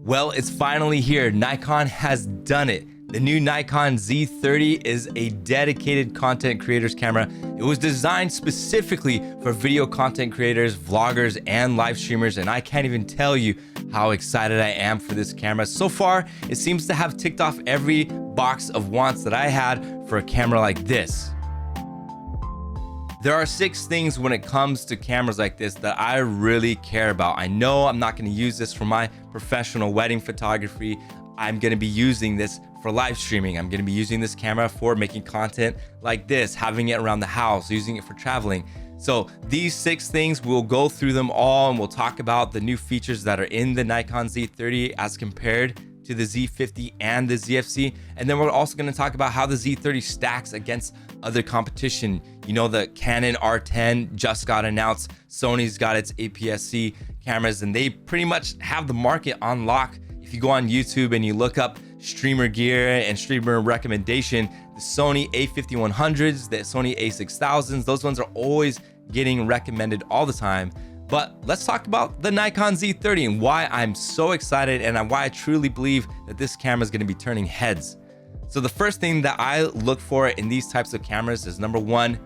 Well, it's finally here. Nikon has done it. The new Nikon Z30 is a dedicated content creators camera. It was designed specifically for video content creators, vloggers, and live streamers, and I can't even tell you how excited I am for this camera. So far, it seems to have ticked off every box of wants that I had for a camera like this. There are 6 things when it comes to cameras like this that I really care about. I know I'm not going to use this for my professional wedding photography. I'm going to be using this for live streaming. I'm going to be using this camera for making content like this, having it around the house, using it for traveling. So these 6 things, we'll go through them all and we'll talk about the new features that are in the Nikon Z30 as compared to the Z50 and the ZFC. And then we're also going to talk about how the Z30 stacks against other competition. You know, the Canon R10 just got announced. Sony's got its APS-C cameras and they pretty much have the market on lock. If you go on YouTube and you look up streamer gear and streamer recommendation, the Sony A5100s, the Sony A6000s, those ones are always getting recommended all the time. But let's talk about the Nikon Z30 and why I'm so excited and why I truly believe that this camera is going to be turning heads. So the first thing that I look for in these types of cameras is number 1,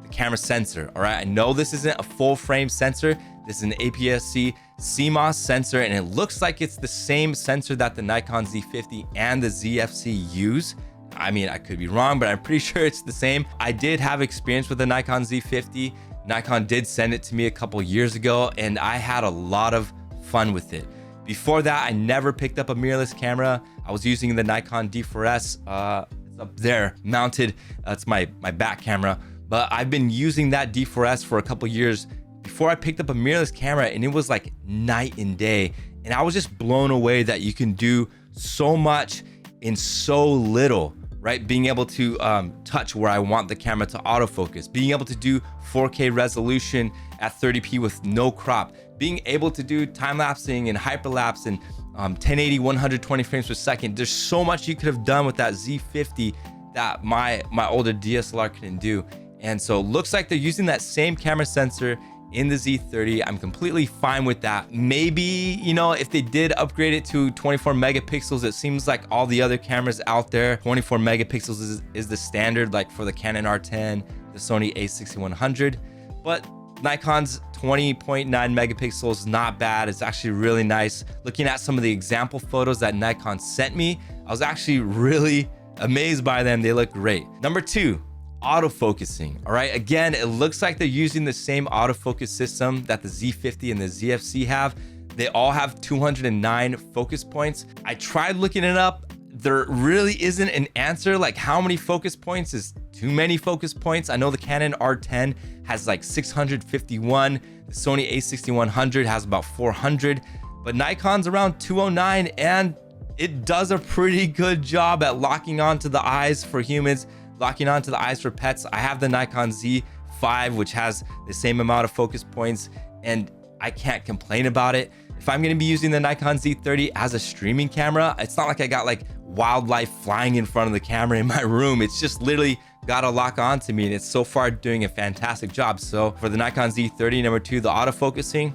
the camera sensor. All right, I know this isn't a full frame sensor. This is an APS-C CMOS sensor, and it looks like it's the same sensor that the Nikon Z50 and the ZFC use. I mean, I could be wrong, but I'm pretty sure it's the same. I did have experience with the Nikon Z50. Nikon did send it to me a couple years ago, and I had a lot of fun with it. Before that, I never picked up a mirrorless camera. I was using the Nikon D4S. It's up there, mounted. It's my back camera. But I've been using that D4S for a couple years before I picked up a mirrorless camera, and it was like night and day. And I was just blown away that you can do so much in so little, right? Being able to touch where I want the camera to autofocus, being able to do 4K resolution at 30p with no crop, being able to do time-lapsing and hyperlapse and 1080, 120 frames per second. There's so much you could have done with that Z50 that my older DSLR couldn't do. And so it looks like they're using that same camera sensor in the Z30. I'm completely fine with that. Maybe, you know, if they did upgrade it to 24 megapixels, it seems like all the other cameras out there, 24 megapixels is the standard, like for the Canon R10, the Sony A6100. But Nikon's 20.9 megapixels, not bad. It's actually really nice. Looking at some of the example photos that Nikon sent me, I was actually really amazed by them. They look great. Number 2, autofocusing. All right, again, it looks like they're using the same autofocus system that the Z50 and the ZFC have. They all have 209 focus points. I tried looking it up. There really isn't an answer. Like, how many focus points is too many focus points? I know the Canon R10 has like 651. The Sony A6100 has about 400, but Nikon's around 209, and it does a pretty good job at locking onto the eyes for humans, locking onto the eyes for pets. I have the Nikon Z5, which has the same amount of focus points, and I can't complain about it. If I'm going to be using the Nikon Z30 as a streaming camera, it's not like I got like wildlife flying in front of the camera in my room. It's just literally got to lock on to me, and it's so far doing a fantastic job. So for the Nikon Z30, number 2, the autofocusing,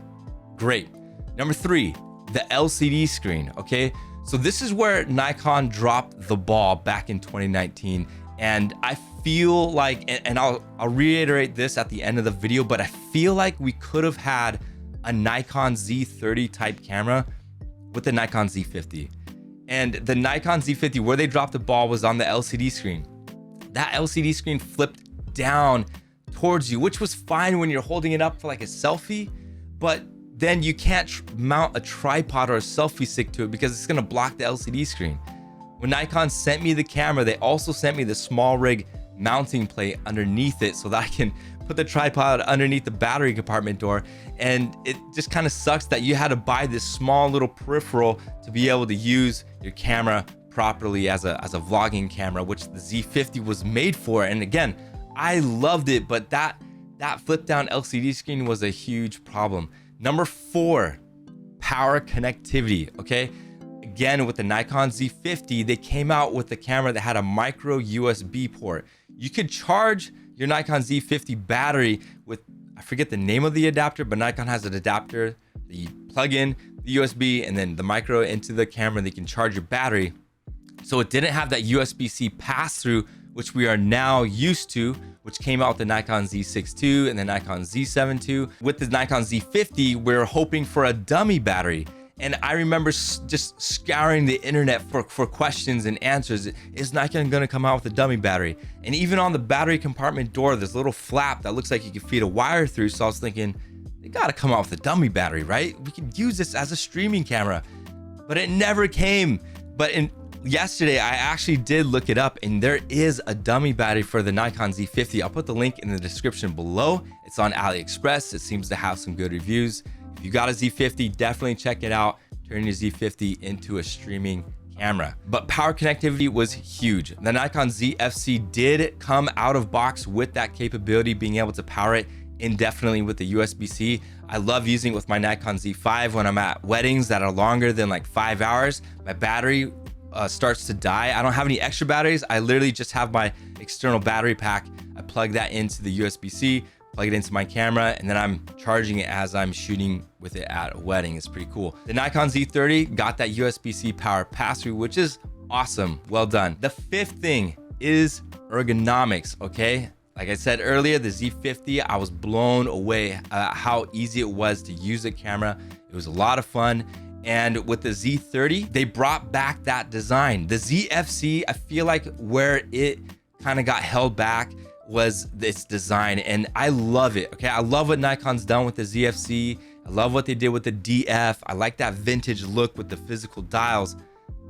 great. Number 3, the LCD screen. Okay, so this is where Nikon dropped the ball back in 2019. And I feel like, and I'll reiterate this at the end of the video, but I feel like we could have had a Nikon Z30 type camera with the Nikon Z50. And the Nikon Z50, where they dropped the ball was on the LCD screen. That LCD screen flipped down towards you, which was fine when you're holding it up for like a selfie, but then you can't mount a tripod or a selfie stick to it because it's gonna block the LCD screen. When Nikon sent me the camera, they also sent me the small rig mounting plate underneath it so that I can put the tripod underneath the battery compartment door. And it just kind of sucks that you had to buy this small little peripheral to be able to use your camera properly as a vlogging camera, which the Z50 was made for. And again, I loved it, but that flip down LCD screen was a huge problem. Number 4, power connectivity. Okay, again, with the Nikon Z50, they came out with the camera that had a micro USB port. You could charge your Nikon Z50 battery with, I forget the name of the adapter, but Nikon has an adapter that you plug in the USB and then the micro into the camera, and you can charge your battery. So it didn't have that USB-C pass-through, which we are now used to, which came out with the Nikon Z6 II and the Nikon Z7 II. With the Nikon Z50, we're hoping for a dummy battery. And I remember just scouring the internet for questions and answers. Is Nikon gonna come out with a dummy battery? And even on the battery compartment door, there's a little flap that looks like you can feed a wire through. So I was thinking, they gotta come out with a dummy battery, right? We can use this as a streaming camera. But it never came. But yesterday, I actually did look it up, and there is a dummy battery for the Nikon Z50. I'll put the link in the description below. It's on AliExpress. It seems to have some good reviews. If you got a Z50, definitely check it out. Turn your Z50 into a streaming camera. But power connectivity was huge. The Nikon ZFC did come out of box with that capability, being able to power it indefinitely with the USB-C. I love using it with my Nikon Z5 when I'm at weddings that are longer than like 5 hours. My battery starts to die. I don't have any extra batteries. I literally just have my external battery pack. I plug that into the USB-C, plug it into my camera, and then I'm charging it as I'm shooting with it at a wedding. It's pretty cool. The Nikon Z30 got that USB-C power pass-through, which is awesome. Well done. The fifth thing is ergonomics, okay? Like I said earlier, the Z50, I was blown away at how easy it was to use the camera. It was a lot of fun. And with the Z30, they brought back that design. The ZFC, I feel like where it kind of got held back was its design, and I love it. Okay, I love what Nikon's done with the ZFC. I love what they did with the DF. I like that vintage look with the physical dials.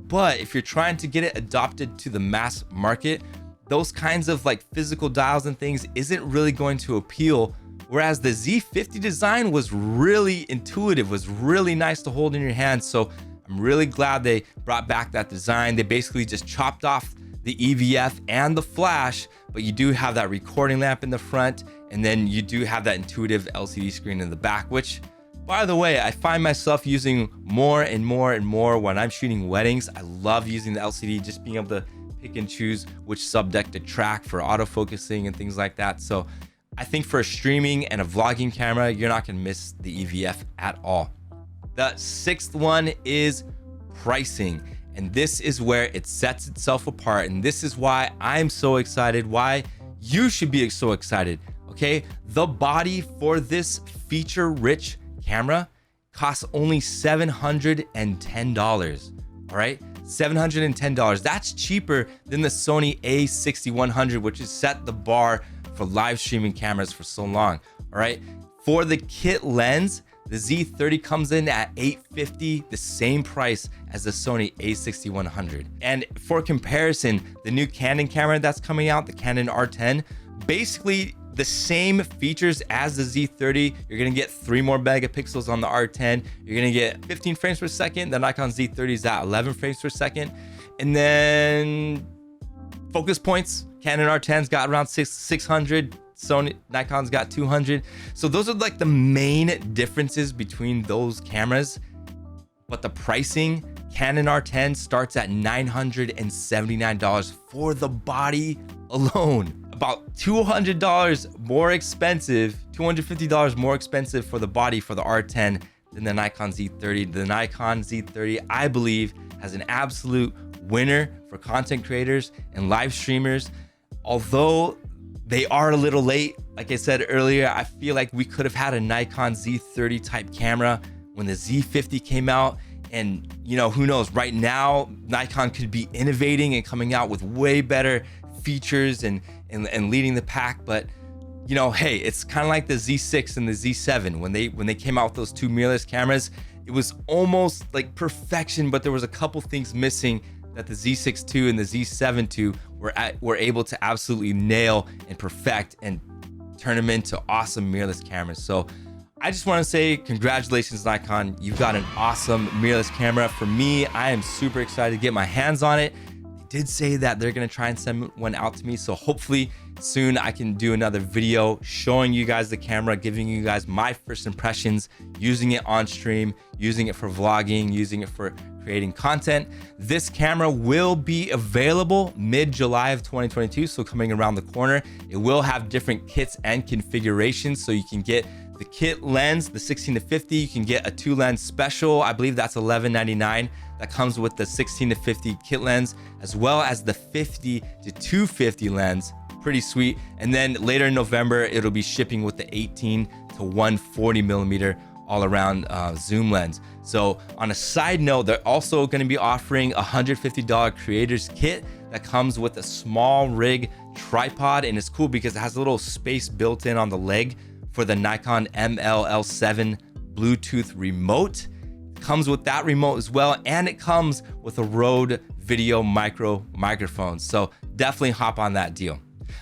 But if you're trying to get it adopted to the mass market, those kinds of like physical dials and things isn't really going to appeal. Whereas the Z50 design was really intuitive, was really nice to hold in your hand. So I'm really glad they brought back that design. They basically just chopped off the EVF and the flash, but you do have that recording lamp in the front, and then you do have that intuitive LCD screen in the back, which, by the way, I find myself using more and more and more when I'm shooting weddings. I love using the LCD, just being able to pick and choose which subdeck to track for autofocusing and things like that. So I think for a streaming and a vlogging camera, you're not gonna miss the EVF at all. The sixth one is pricing. And this is where it sets itself apart. And this is why I'm so excited, why you should be so excited, okay? The body for this feature-rich camera costs only $710, all right? $710. That's cheaper than the Sony a6100, which has set the bar for live streaming cameras for so long, all right? For the kit lens, the Z30 comes in at $850, the same price as the Sony a6100. And for comparison, the new Canon camera that's coming out, the Canon R10, basically the same features as the Z30. You're gonna get 3 more megapixels on the R10. You're gonna get 15 frames per second. The Nikon Z30 is at 11 frames per second. And then focus points, Canon R10's got around 600. Nikon's got 200. So those are like the main differences between those cameras. But the pricing, Canon R10 starts at $979 for the body alone. About $200 more expensive, $250 more expensive for the body for the R10 than the Nikon Z30. The Nikon Z30, I believe, has an absolute winner for content creators and live streamers. Although they are a little late. Like I said earlier, I feel like we could have had a Nikon Z30 type camera when the Z50 came out. And you know, who knows, right now, Nikon could be innovating and coming out with way better features and leading the pack. But you know, hey, it's kind of like the Z6 and the Z7. When they came out with those 2 mirrorless cameras, it was almost like perfection, but there was a couple things missing that the Z6 II and the Z7 II were able to absolutely nail and perfect and turn them into awesome mirrorless cameras. So I just want to say congratulations, Nikon. You've got an awesome mirrorless camera. For me, I am super excited to get my hands on it. They did say that they're going to try and send one out to me. So hopefully soon I can do another video showing you guys the camera, giving you guys my first impressions, using it on stream, using it for vlogging, using it for creating content. This camera will be available mid-July of 2022, so coming around the corner. It will have different kits and configurations, so you can get The kit lens, the 16 to 50, you can get a 2-lens special. I believe that's $11.99. That comes with the 16 to 50 kit lens, as well as the 50 to 250 lens. Pretty sweet. And then later in November, it'll be shipping with the 18 to 140 millimeter all around zoom lens. So on a side note, they're also going to be offering a $150 creators kit that comes with a small rig tripod, and it's cool because it has a little space built in on the leg for the Nikon ML-L7 Bluetooth remote. It comes with that remote as well, and it comes with a Rode video microphone. So definitely hop on that deal.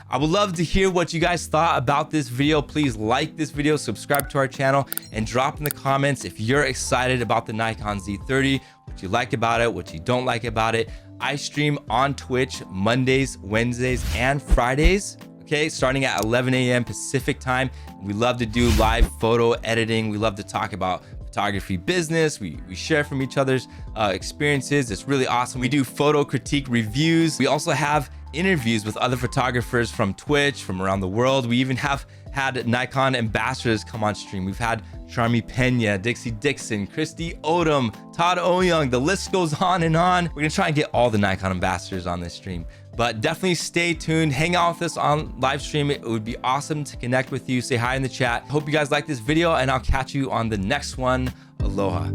I would love to hear what you guys thought about this video. Please like this video, subscribe to our channel, and drop in the comments if you're excited about the Nikon Z30, what you like about it, what you don't like about it. I stream on Twitch Mondays, Wednesdays, and Fridays, okay, starting at 11 a.m. Pacific time. We love to do live photo editing. We love to talk about photography business. We share from each other's experiences. It's really awesome. We do photo critique reviews. We also have interviews with other photographers from Twitch, from around the world. We even have had Nikon ambassadors come on stream. We've had Charmy Pena, Dixie Dixon, Christy Odom, Todd Oyoung. The list goes on and on. We're gonna try and get all the Nikon ambassadors on this stream, but definitely stay tuned. Hang out with us on live stream. It would be awesome to connect with you. Say hi in the chat. Hope you guys like this video, and I'll catch you on the next one. Aloha.